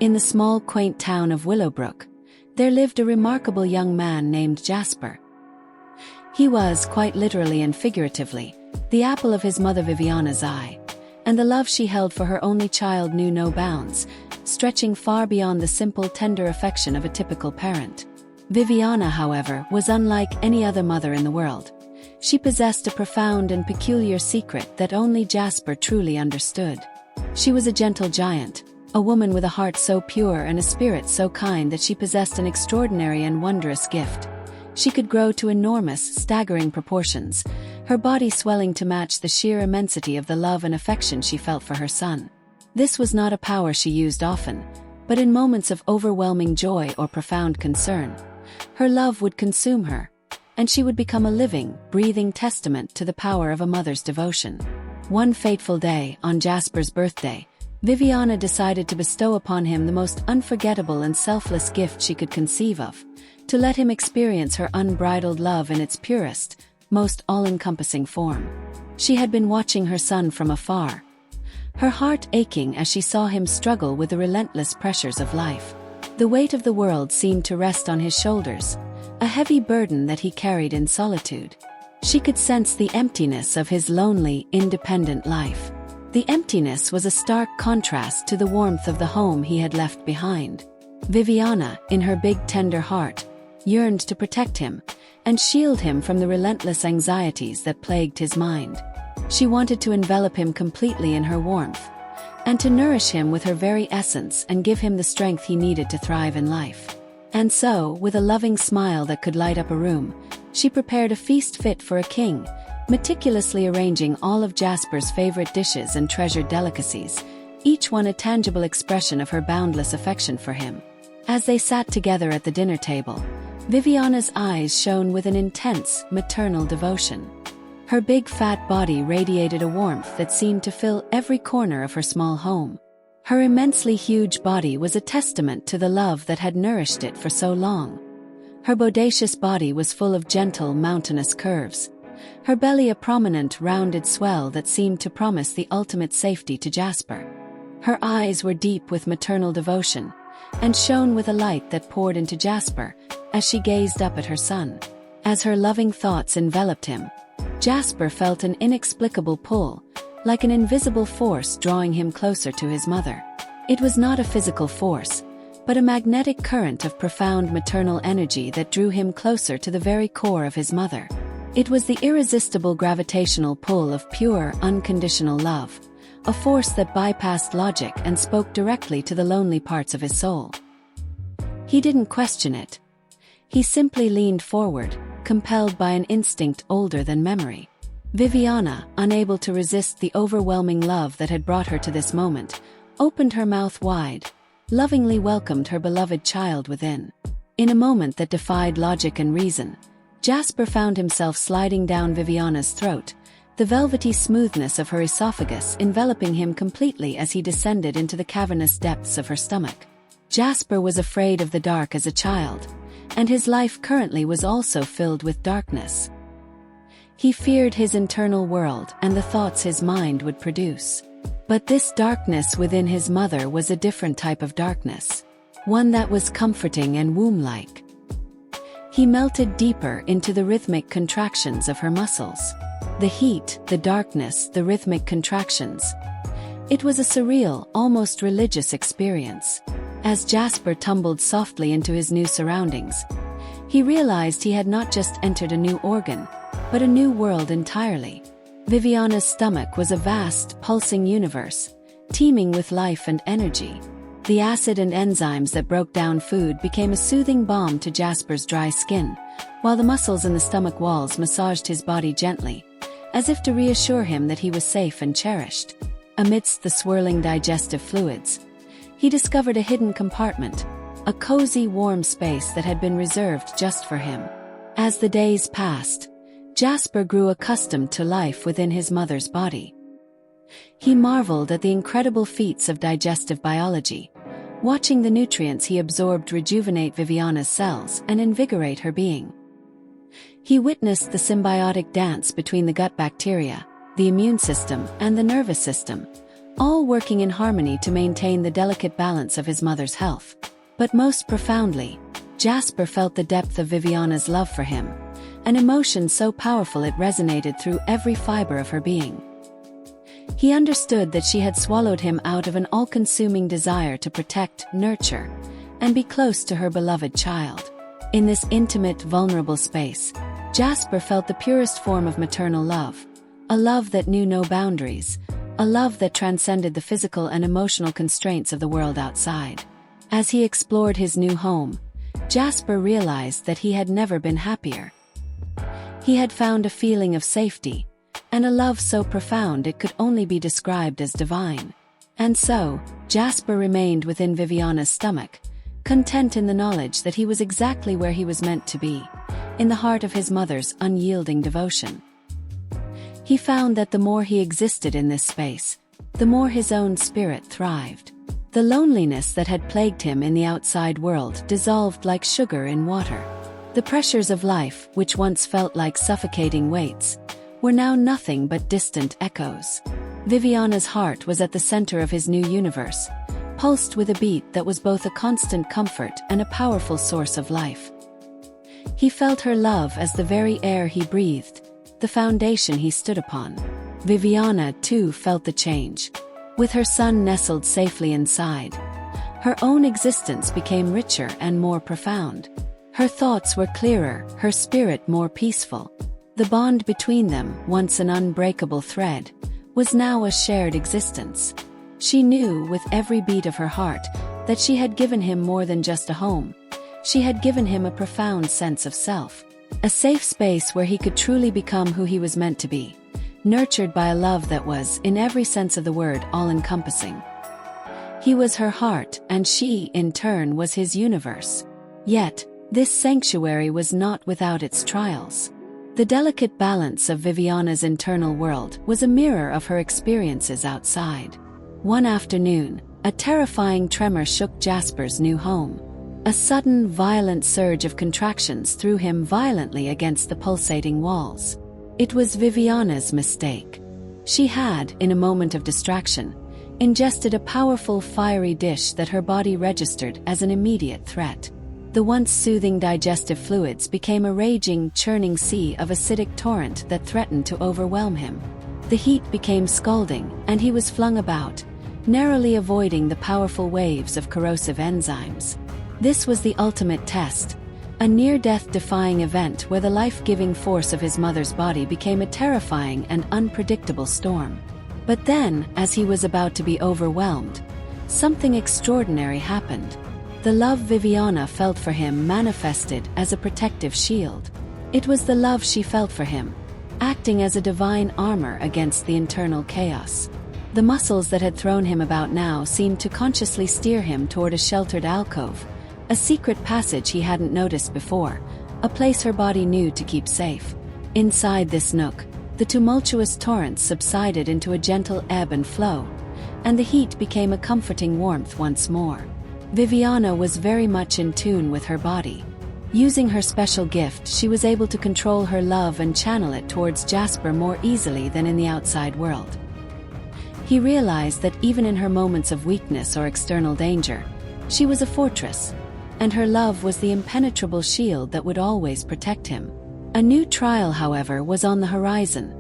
In the small, quaint town of Willowbrook, there lived a remarkable young man named Jasper. He was, quite literally and figuratively, the apple of his mother Viviana's eye, and the love she held for her only child knew no bounds, stretching far beyond the simple, tender affection of a typical parent. Viviana, however, was unlike any other mother in the world. She possessed a profound and peculiar secret that only Jasper truly understood. She was a gentle giant, a woman with a heart so pure and a spirit so kind that she possessed an extraordinary and wondrous gift. She could grow to enormous, staggering proportions, her body swelling to match the sheer immensity of the love and affection she felt for her son. This was not a power she used often, but in moments of overwhelming joy or profound concern. Her love would consume her, and she would become a living, breathing testament to the power of a mother's devotion. One fateful day, on Jasper's birthday, Viviana decided to bestow upon him the most unforgettable and selfless gift she could conceive of, to let him experience her unbridled love in its purest, most all-encompassing form. She had been watching her son from afar, her heart aching as she saw him struggle with the relentless pressures of life. The weight of the world seemed to rest on his shoulders, a heavy burden that he carried in solitude. She could sense the emptiness of his lonely, independent life. The emptiness was a stark contrast to the warmth of the home he had left behind. Viviana, in her big tender heart, yearned to protect him and shield him from the relentless anxieties that plagued his mind. She wanted to envelop him completely in her warmth, and to nourish him with her very essence and give him the strength he needed to thrive in life. And so, with a loving smile that could light up a room, she prepared a feast fit for a king, meticulously arranging all of Jasper's favorite dishes and treasured delicacies, each one a tangible expression of her boundless affection for him. As they sat together at the dinner table, Viviana's eyes shone with an intense, maternal devotion. Her big fat body radiated a warmth that seemed to fill every corner of her small home. Her immensely huge body was a testament to the love that had nourished it for so long. Her bodacious body was full of gentle, mountainous curves, her belly a prominent, rounded swell that seemed to promise the ultimate safety to Jasper. Her eyes were deep with maternal devotion, and shone with a light that poured into Jasper as she gazed up at her son. As her loving thoughts enveloped him, Jasper felt an inexplicable pull, like an invisible force drawing him closer to his mother. It was not a physical force, but a magnetic current of profound maternal energy that drew him closer to the very core of his mother. It was the irresistible gravitational pull of pure, unconditional love, a force that bypassed logic and spoke directly to the lonely parts of his soul. He didn't question it. He simply leaned forward, compelled by an instinct older than memory. Viviana, unable to resist the overwhelming love that had brought her to this moment, opened her mouth wide, lovingly welcomed her beloved child within. In a moment that defied logic and reason, Jasper found himself sliding down Viviana's throat, the velvety smoothness of her esophagus enveloping him completely as he descended into the cavernous depths of her stomach. Jasper was afraid of the dark as a child, and his life currently was also filled with darkness. He feared his internal world and the thoughts his mind would produce. But this darkness within his mother was a different type of darkness, one that was comforting and womb-like. He melted deeper into the rhythmic contractions of her muscles. The heat, the darkness, the rhythmic contractions. It was a surreal, almost religious experience. As Jasper tumbled softly into his new surroundings, he realized he had not just entered a new organ, but a new world entirely. Viviana's stomach was a vast, pulsing universe, teeming with life and energy. The acid and enzymes that broke down food became a soothing balm to Jasper's dry skin, while the muscles in the stomach walls massaged his body gently, as if to reassure him that he was safe and cherished. Amidst the swirling digestive fluids, he discovered a hidden compartment, a cozy, warm space that had been reserved just for him. As the days passed, Jasper grew accustomed to life within his mother's body. He marveled at the incredible feats of digestive biology, watching the nutrients he absorbed rejuvenate Viviana's cells and invigorate her being. He witnessed the symbiotic dance between the gut bacteria, the immune system, and the nervous system, all working in harmony to maintain the delicate balance of his mother's health. But most profoundly, Jasper felt the depth of Viviana's love for him, an emotion so powerful it resonated through every fiber of her being. He understood that she had swallowed him out of an all-consuming desire to protect, nurture, and be close to her beloved child. In this intimate, vulnerable space, Jasper felt the purest form of maternal love, a love that knew no boundaries, a love that transcended the physical and emotional constraints of the world outside. As he explored his new home, Jasper realized that he had never been happier. He had found a feeling of safety, and a love so profound it could only be described as divine. And so, Jasper remained within Viviana's stomach, content in the knowledge that he was exactly where he was meant to be, in the heart of his mother's unyielding devotion. He found that the more he existed in this space, the more his own spirit thrived. The loneliness that had plagued him in the outside world dissolved like sugar in water. The pressures of life, which once felt like suffocating weights, were now nothing but distant echoes. Viviana's heart was at the center of his new universe, pulsed with a beat that was both a constant comfort and a powerful source of life. He felt her love as the very air he breathed, the foundation he stood upon. Viviana, too, felt the change. With her son nestled safely inside, her own existence became richer and more profound. Her thoughts were clearer, her spirit more peaceful. The bond between them, once an unbreakable thread, was now a shared existence. She knew, with every beat of her heart, that she had given him more than just a home. She had given him a profound sense of self, a safe space where he could truly become who he was meant to be, nurtured by a love that was, in every sense of the word, all-encompassing. He was her heart, and she, in turn, was his universe. Yet, this sanctuary was not without its trials. The delicate balance of Viviana's internal world was a mirror of her experiences outside. One afternoon, a terrifying tremor shook Jasper's new home. A sudden, violent surge of contractions threw him violently against the pulsating walls. It was Viviana's mistake. She had, in a moment of distraction, ingested a powerful fiery dish that her body registered as an immediate threat. The once soothing digestive fluids became a raging, churning sea of acidic torrent that threatened to overwhelm him. The heat became scalding, and he was flung about, narrowly avoiding the powerful waves of corrosive enzymes. This was the ultimate test, a near-death-defying event where the life-giving force of his mother's body became a terrifying and unpredictable storm. But then, as he was about to be overwhelmed, something extraordinary happened. The love Viviana felt for him manifested as a protective shield. It was the love she felt for him, acting as a divine armor against the internal chaos. The muscles that had thrown him about now seemed to consciously steer him toward a sheltered alcove, a secret passage he hadn't noticed before, a place her body knew to keep safe. Inside this nook, the tumultuous torrents subsided into a gentle ebb and flow, and the heat became a comforting warmth once more. Viviana was very much in tune with her body. Using her special gift, she was able to control her love and channel it towards Jasper more easily than in the outside world. He realized that even in her moments of weakness or external danger, she was a fortress, and her love was the impenetrable shield that would always protect him. A new trial, however, was on the horizon,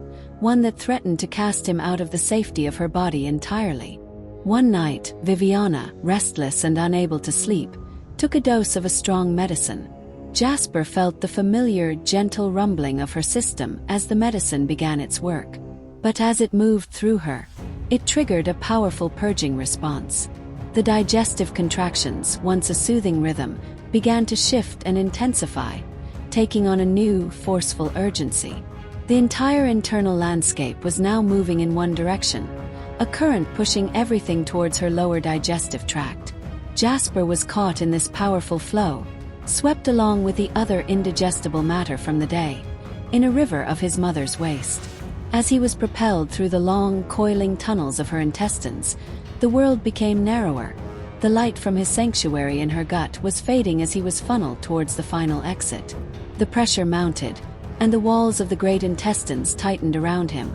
one that threatened to cast him out of the safety of her body entirely. One night, Viviana, restless and unable to sleep, took a dose of a strong medicine. Jasper felt the familiar, gentle rumbling of her system as the medicine began its work. But as it moved through her, it triggered a powerful purging response. The digestive contractions, once a soothing rhythm, began to shift and intensify, taking on a new, forceful urgency. The entire internal landscape was now moving in one direction, a current pushing everything towards her lower digestive tract. Jasper was caught in this powerful flow, swept along with the other indigestible matter from the day, in a river of his mother's waste. As he was propelled through the long, coiling tunnels of her intestines, the world became narrower. The light from his sanctuary in her gut was fading as he was funneled towards the final exit. The pressure mounted, and the walls of the great intestines tightened around him,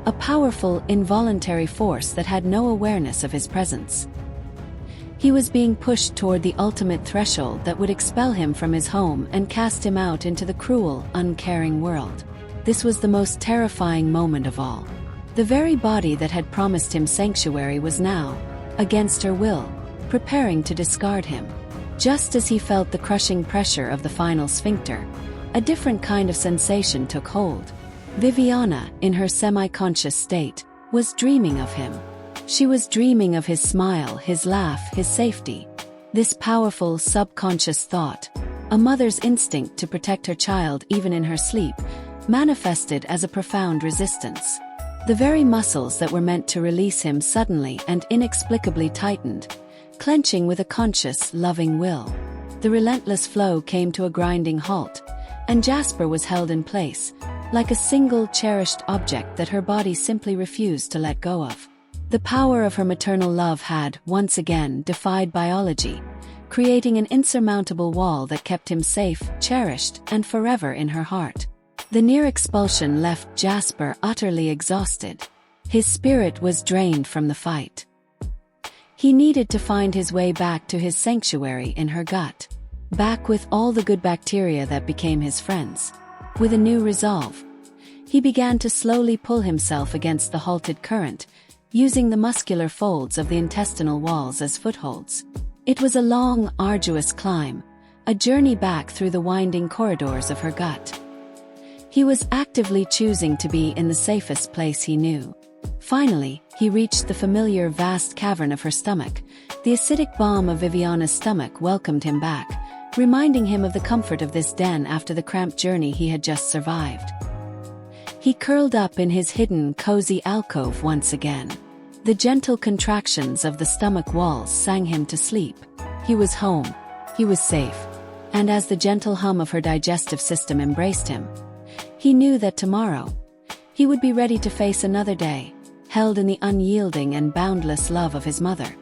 a powerful, involuntary force that had no awareness of his presence. He was being pushed toward the ultimate threshold that would expel him from his home and cast him out into the cruel, uncaring world. This was the most terrifying moment of all. The very body that had promised him sanctuary was now, against her will, preparing to discard him. Just as he felt the crushing pressure of the final sphincter, a different kind of sensation took hold. Viviana, in her semi-conscious state, was dreaming of him. She was dreaming of his smile, his laugh, his safety. This powerful, subconscious thought, a mother's instinct to protect her child even in her sleep, manifested as a profound resistance. The very muscles that were meant to release him suddenly and inexplicably tightened, clenching with a conscious, loving will. The relentless flow came to a grinding halt, and Jasper was held in place, like a single cherished object that her body simply refused to let go of. The power of her maternal love had, once again, defied biology, creating an insurmountable wall that kept him safe, cherished, and forever in her heart. The near expulsion left Jasper utterly exhausted. His spirit was drained from the fight. He needed to find his way back to his sanctuary in her gut, back with all the good bacteria that became his friends. With a new resolve, he began to slowly pull himself against the halted current, using the muscular folds of the intestinal walls as footholds. It was a long, arduous climb, a journey back through the winding corridors of her gut. He was actively choosing to be in the safest place he knew. Finally, he reached the familiar vast cavern of her stomach. The acidic balm of Viviana's stomach welcomed him back, reminding him of the comfort of this den after the cramped journey he had just survived. He curled up in his hidden, cozy alcove once again. The gentle contractions of the stomach walls sang him to sleep. He was home. He was safe. And as the gentle hum of her digestive system embraced him, he knew that tomorrow, he would be ready to face another day, held in the unyielding and boundless love of his mother.